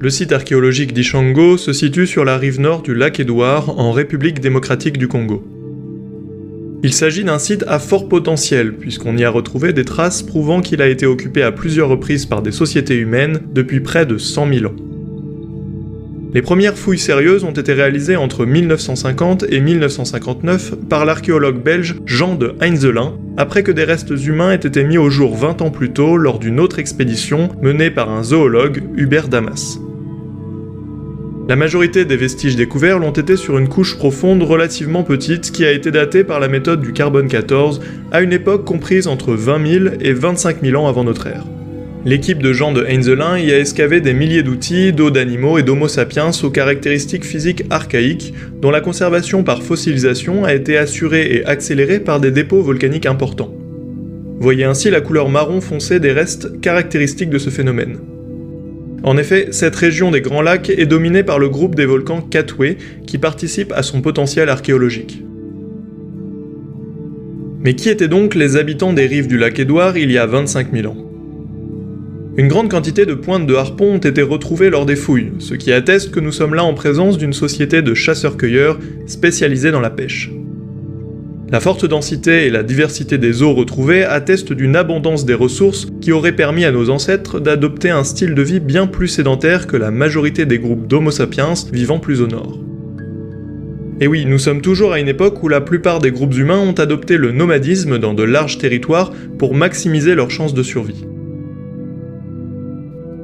Le site archéologique d'Ishango se situe sur la rive nord du lac Édouard, en République démocratique du Congo. Il s'agit d'un site à fort potentiel, puisqu'on y a retrouvé des traces prouvant qu'il a été occupé à plusieurs reprises par des sociétés humaines depuis près de 100 000 ans. Les premières fouilles sérieuses ont été réalisées entre 1950 et 1959 par l'archéologue belge Jean de Heinzelin, après que des restes humains aient été mis au jour 20 ans plus tôt lors d'une autre expédition menée par un zoologue, Hubert Damas. La majorité des vestiges découverts l'ont été sur une couche profonde relativement petite qui a été datée par la méthode du carbone 14 à une époque comprise entre 20 000 et 25 000 ans avant notre ère. L'équipe de Jean de Heinzelin y a excavé des milliers d'outils, d'os d'animaux et d'homo sapiens aux caractéristiques physiques archaïques, dont la conservation par fossilisation a été assurée et accélérée par des dépôts volcaniques importants. Voyez ainsi la couleur marron foncé des restes caractéristiques de ce phénomène. En effet, cette région des Grands Lacs est dominée par le groupe des volcans Katwe, qui participe à son potentiel archéologique. Mais qui étaient donc les habitants des rives du lac Édouard il y a 25 000 ans ? Une grande quantité de pointes de harpons ont été retrouvées lors des fouilles, ce qui atteste que nous sommes là en présence d'une société de chasseurs-cueilleurs spécialisée dans la pêche. La forte densité et la diversité des eaux retrouvées attestent d'une abondance des ressources qui aurait permis à nos ancêtres d'adopter un style de vie bien plus sédentaire que la majorité des groupes d'Homo sapiens vivant plus au nord. Et oui, nous sommes toujours à une époque où la plupart des groupes humains ont adopté le nomadisme dans de larges territoires pour maximiser leurs chances de survie.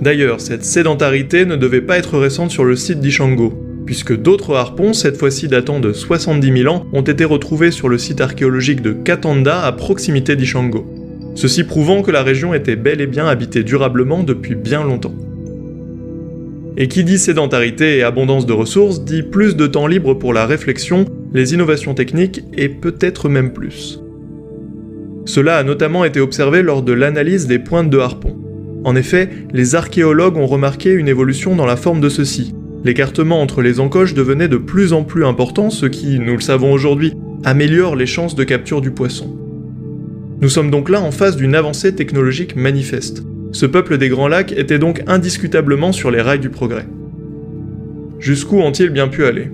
D'ailleurs, cette sédentarité ne devait pas être récente sur le site d'Ishango, puisque d'autres harpons, cette fois-ci datant de 70 000 ans, ont été retrouvés sur le site archéologique de Katanda à proximité d'Ishango. Ceci prouvant que la région était bel et bien habitée durablement depuis bien longtemps. Et qui dit sédentarité et abondance de ressources dit plus de temps libre pour la réflexion, les innovations techniques et peut-être même plus. Cela a notamment été observé lors de l'analyse des pointes de harpon. En effet, les archéologues ont remarqué une évolution dans la forme de ceux-ci. L'écartement entre les encoches devenait de plus en plus important, ce qui, nous le savons aujourd'hui, améliore les chances de capture du poisson. Nous sommes donc là en face d'une avancée technologique manifeste. Ce peuple des Grands Lacs était donc indiscutablement sur les rails du progrès. Jusqu'où ont-ils bien pu aller ?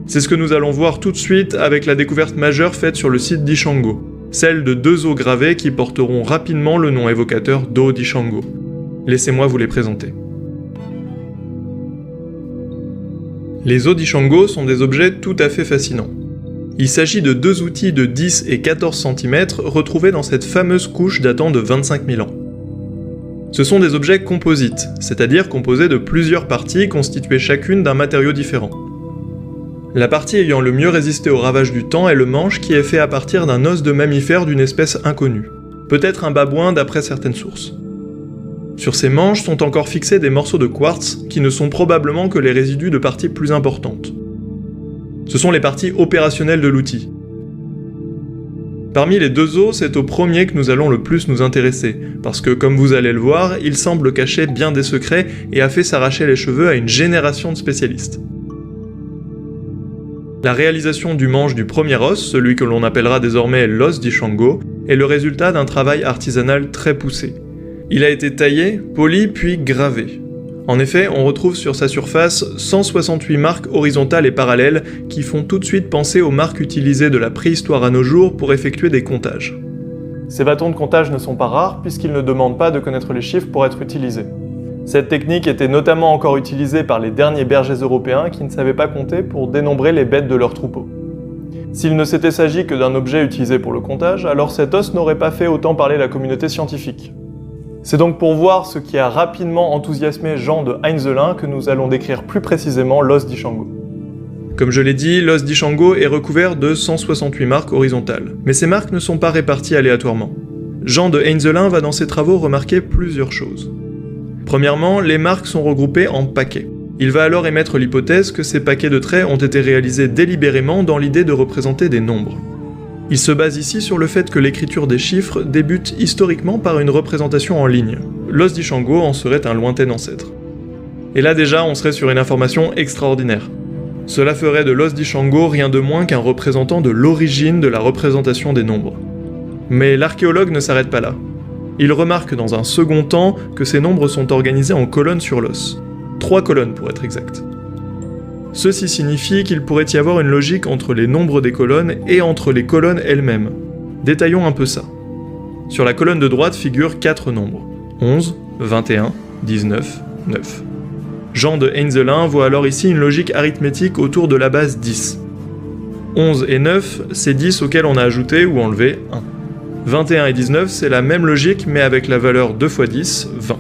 C'est ce que nous allons voir tout de suite avec la découverte majeure faite sur le site d'Ishango, celle de deux os gravés qui porteront rapidement le nom évocateur d'os d'Ishango. Laissez-moi vous les présenter. Les os d'Ishango sont des objets tout à fait fascinants. Il s'agit de deux outils de 10 et 14 cm retrouvés dans cette fameuse couche datant de 25 000 ans. Ce sont des objets composites, c'est-à-dire composés de plusieurs parties constituées chacune d'un matériau différent. La partie ayant le mieux résisté aux ravages du temps est le manche qui est fait à partir d'un os de mammifère d'une espèce inconnue, peut-être un babouin d'après certaines sources. Sur ces manches sont encore fixés des morceaux de quartz qui ne sont probablement que les résidus de parties plus importantes. Ce sont les parties opérationnelles de l'outil. Parmi les deux os, c'est au premier que nous allons le plus nous intéresser, parce que comme vous allez le voir, il semble cacher bien des secrets et a fait s'arracher les cheveux à une génération de spécialistes. La réalisation du manche du premier os, celui que l'on appellera désormais l'os d'Ishango, est le résultat d'un travail artisanal très poussé. Il a été taillé, poli puis gravé. En effet, on retrouve sur sa surface 168 marques horizontales et parallèles qui font tout de suite penser aux marques utilisées de la préhistoire à nos jours pour effectuer des comptages. Ces bâtons de comptage ne sont pas rares puisqu'ils ne demandent pas de connaître les chiffres pour être utilisés. Cette technique était notamment encore utilisée par les derniers bergers européens qui ne savaient pas compter pour dénombrer les bêtes de leur troupeau. S'il ne s'était s'agi que d'un objet utilisé pour le comptage, alors cet os n'aurait pas fait autant parler la communauté scientifique. C'est donc pour voir ce qui a rapidement enthousiasmé Jean de Heinzelin que nous allons décrire plus précisément l'os d'Ishango. Comme je l'ai dit, l'os d'Ishango est recouvert de 168 marques horizontales, mais ces marques ne sont pas réparties aléatoirement. Jean de Heinzelin va dans ses travaux remarquer plusieurs choses. Premièrement, les marques sont regroupées en paquets. Il va alors émettre l'hypothèse que ces paquets de traits ont été réalisés délibérément dans l'idée de représenter des nombres. Il se base ici sur le fait que l'écriture des chiffres débute historiquement par une représentation en ligne. L'os d'Ishango en serait un lointain ancêtre. Et là déjà, on serait sur une information extraordinaire. Cela ferait de l'os d'Ishango rien de moins qu'un représentant de l'origine de la représentation des nombres. Mais l'archéologue ne s'arrête pas là. Il remarque dans un second temps que ces nombres sont organisés en colonnes sur l'os. 3 colonnes pour être exact. Ceci signifie qu'il pourrait y avoir une logique entre les nombres des colonnes et entre les colonnes elles-mêmes. Détaillons un peu ça. Sur la colonne de droite figurent 4 nombres, 11, 21, 19, 9. Jean de Heinzelin voit alors ici une logique arithmétique autour de la base 10. 11 et 9, c'est 10 auxquels on a ajouté ou enlevé 1. 21 et 19, c'est la même logique mais avec la valeur 2 x 10, 20.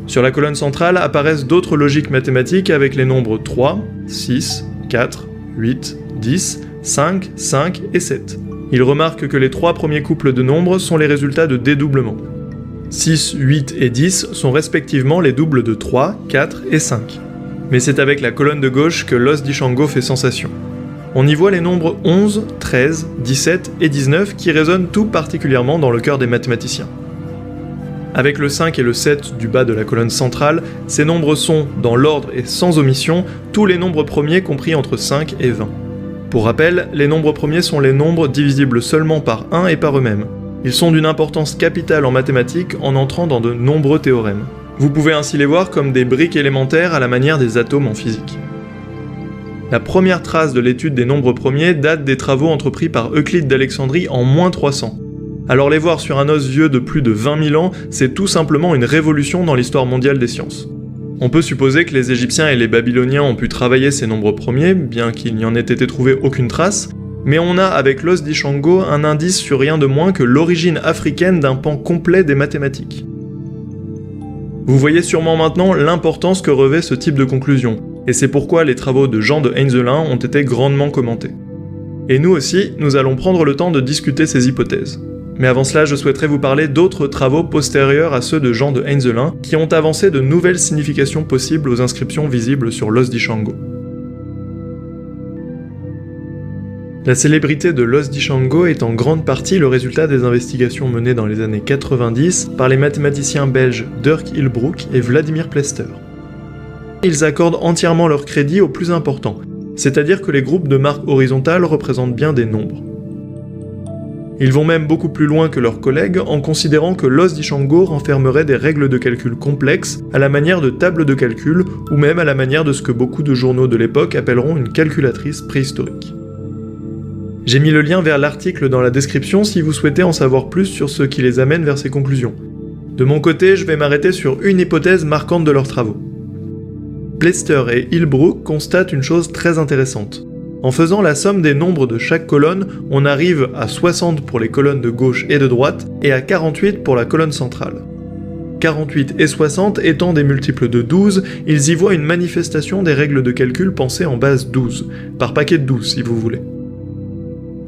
Sur la colonne centrale apparaissent d'autres logiques mathématiques avec les nombres 3, 6, 4, 8, 10, 5, 5 et 7. Il remarque que les 3 premiers couples de nombres sont les résultats de dédoublement. 6, 8 et 10 sont respectivement les doubles de 3, 4 et 5. Mais c'est avec la colonne de gauche que l'os d'Ishango fait sensation. On y voit les nombres 11, 13, 17 et 19 qui résonnent tout particulièrement dans le cœur des mathématiciens. Avec le 5 et le 7 du bas de la colonne centrale, ces nombres sont, dans l'ordre et sans omission, tous les nombres premiers compris entre 5 et 20. Pour rappel, les nombres premiers sont les nombres divisibles seulement par 1 et par eux-mêmes. Ils sont d'une importance capitale en mathématiques en entrant dans de nombreux théorèmes. Vous pouvez ainsi les voir comme des briques élémentaires à la manière des atomes en physique. La première trace de l'étude des nombres premiers date des travaux entrepris par Euclide d'Alexandrie en -300. Alors les voir sur un os vieux de plus de 20 000 ans, c'est tout simplement une révolution dans l'histoire mondiale des sciences. On peut supposer que les Égyptiens et les Babyloniens ont pu travailler ces nombres premiers, bien qu'il n'y en ait été trouvé aucune trace, mais on a avec l'os d'Ishango un indice sur rien de moins que l'origine africaine d'un pan complet des mathématiques. Vous voyez sûrement maintenant l'importance que revêt ce type de conclusion, et c'est pourquoi les travaux de Jean de Heinzelin ont été grandement commentés. Et nous aussi, nous allons prendre le temps de discuter ces hypothèses. Mais avant cela, je souhaiterais vous parler d'autres travaux postérieurs à ceux de Jean de Heinzelin qui ont avancé de nouvelles significations possibles aux inscriptions visibles sur l'os d'Ishango. La célébrité de l'os d'Ishango est en grande partie le résultat des investigations menées dans les années 90 par les mathématiciens belges Dirk Hilbroek et Vladimir Plester. Ils accordent entièrement leur crédit au plus important, c'est-à-dire que les groupes de marque horizontale représentent bien des nombres. Ils vont même beaucoup plus loin que leurs collègues en considérant que l'os d'Ishango renfermerait des règles de calcul complexes à la manière de tables de calcul ou même à la manière de ce que beaucoup de journaux de l'époque appelleront une calculatrice préhistorique. J'ai mis le lien vers l'article dans la description si vous souhaitez en savoir plus sur ce qui les amène vers ces conclusions. De mon côté, je vais m'arrêter sur une hypothèse marquante de leurs travaux. Plester et Hilbroek constatent une chose très intéressante. En faisant la somme des nombres de chaque colonne, on arrive à 60 pour les colonnes de gauche et de droite, et à 48 pour la colonne centrale. 48 et 60 étant des multiples de 12, ils y voient une manifestation des règles de calcul pensées en base 12, par paquet de 12 si vous voulez.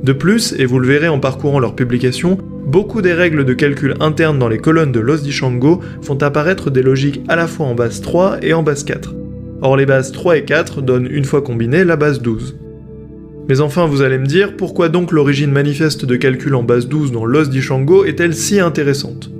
De plus, et vous le verrez en parcourant leurs publications, beaucoup des règles de calcul internes dans les colonnes de l'os d'Ishango font apparaître des logiques à la fois en base 3 et en base 4. Or les bases 3 et 4 donnent une fois combinées la base 12. Mais enfin, vous allez me dire, pourquoi donc l'origine manifeste de calcul en base 12 dans l'os d'Ishango est-elle si intéressante ?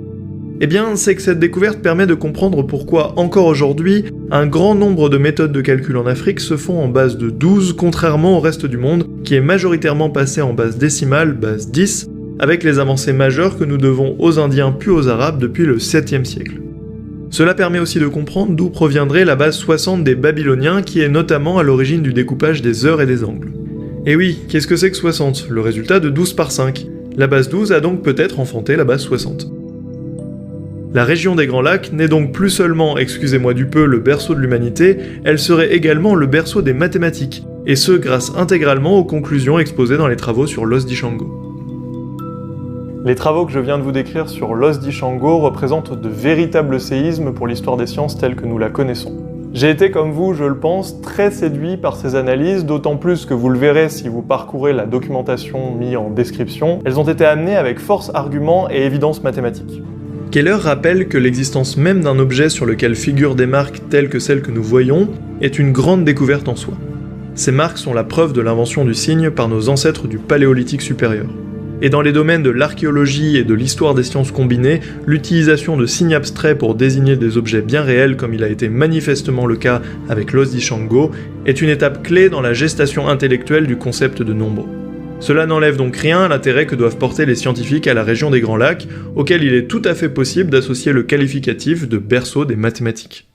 Eh bien, c'est que cette découverte permet de comprendre pourquoi, encore aujourd'hui, un grand nombre de méthodes de calcul en Afrique se font en base de 12, contrairement au reste du monde, qui est majoritairement passé en base décimale, base 10, avec les avancées majeures que nous devons aux Indiens puis aux Arabes depuis le 7e siècle. Cela permet aussi de comprendre d'où proviendrait la base 60 des Babyloniens, qui est notamment à l'origine du découpage des heures et des angles. Et oui, qu'est-ce que c'est que 60 ? Le résultat de 12 par 5. La base 12 a donc peut-être enfanté la base 60. La région des Grands Lacs n'est donc plus seulement, excusez-moi du peu, le berceau de l'humanité, elle serait également le berceau des mathématiques, et ce grâce intégralement aux conclusions exposées dans les travaux sur l'os d'Ishango. Les travaux que je viens de vous décrire sur l'os d'Ishango représentent de véritables séismes pour l'histoire des sciences telle que nous la connaissons. J'ai été, comme vous, je le pense, très séduit par ces analyses, d'autant plus que vous le verrez si vous parcourez la documentation mise en description, elles ont été amenées avec force argument et évidence mathématique. Keller rappelle que l'existence même d'un objet sur lequel figurent des marques telles que celles que nous voyons est une grande découverte en soi. Ces marques sont la preuve de l'invention du signe par nos ancêtres du Paléolithique supérieur. Et dans les domaines de l'archéologie et de l'histoire des sciences combinées, l'utilisation de signes abstraits pour désigner des objets bien réels, comme il a été manifestement le cas avec l'os d'Ishango, est une étape clé dans la gestation intellectuelle du concept de nombre. Cela n'enlève donc rien à l'intérêt que doivent porter les scientifiques à la région des Grands Lacs, auquel il est tout à fait possible d'associer le qualificatif de berceau des mathématiques.